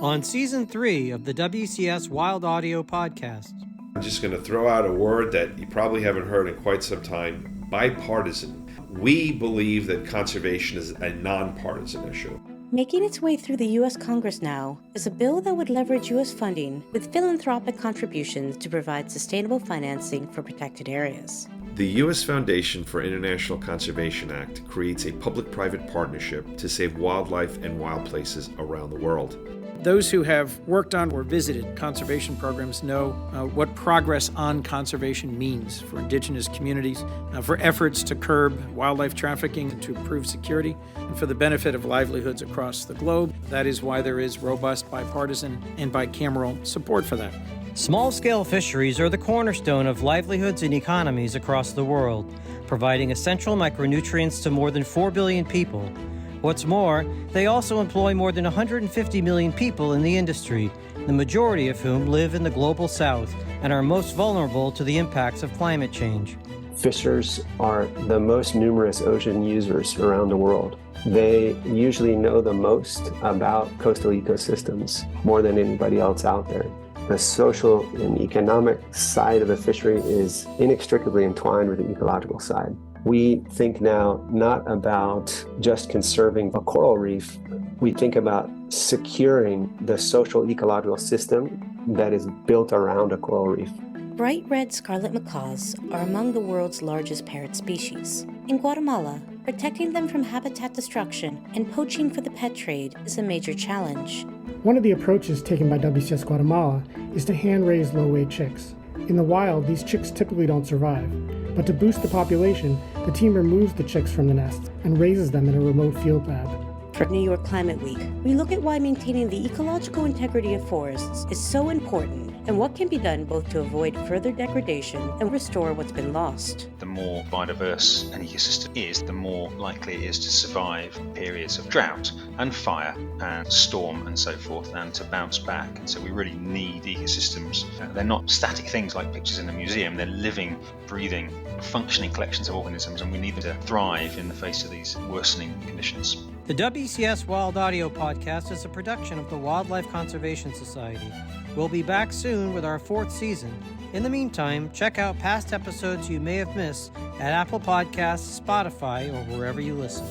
on Season 3 of the WCS Wild Audio Podcast. I'm just going to throw out a word that you probably haven't heard in quite some time: bipartisan. We believe that conservation is a nonpartisan issue. Making its way through the U.S. Congress now is a bill that would leverage U.S. funding with philanthropic contributions to provide sustainable financing for protected areas. The U.S. Foundation for International Conservation Act creates a public-private partnership to save wildlife and wild places around the world. Those who have worked on or visited conservation programs know what progress on conservation means for indigenous communities, for efforts to curb wildlife trafficking and to improve security, and for the benefit of livelihoods across the globe. That is why there is robust bipartisan and bicameral support for that. Small-scale fisheries are the cornerstone of livelihoods and economies across the world, providing essential micronutrients to more than 4 billion people. What's more, they also employ more than 150 million people in the industry, the majority of whom live in the global south and are most vulnerable to the impacts of climate change. Fishers are the most numerous ocean users around the world. They usually know the most about coastal ecosystems, more than anybody else out there. The social and economic side of the fishery is inextricably entwined with the ecological side. We think now not about just conserving a coral reef. We think about securing the social ecological system that is built around a coral reef. Bright red scarlet macaws are among the world's largest parrot species. In Guatemala, protecting them from habitat destruction and poaching for the pet trade is a major challenge. One of the approaches taken by WCS Guatemala is to hand-raise low-weight chicks. In the wild, these chicks typically don't survive, but to boost the population, the team removes the chicks from the nests and raises them in a remote field lab. For New York Climate Week, we look at why maintaining the ecological integrity of forests is so important and what can be done both to avoid further degradation and restore what's been lost. The more biodiverse an ecosystem is, the more likely it is to survive periods of drought and fire and storm and so forth, and to bounce back. And so we really need ecosystems. They're not static things like pictures in a museum. They're living, breathing, functioning collections of organisms, and we need them to thrive in the face of these worsening conditions. The WCS Wild Audio Podcast is a production of the Wildlife Conservation Society. We'll be back soon with our 4th season. In the meantime, check out past episodes you may have missed at Apple Podcasts, Spotify, or wherever you listen.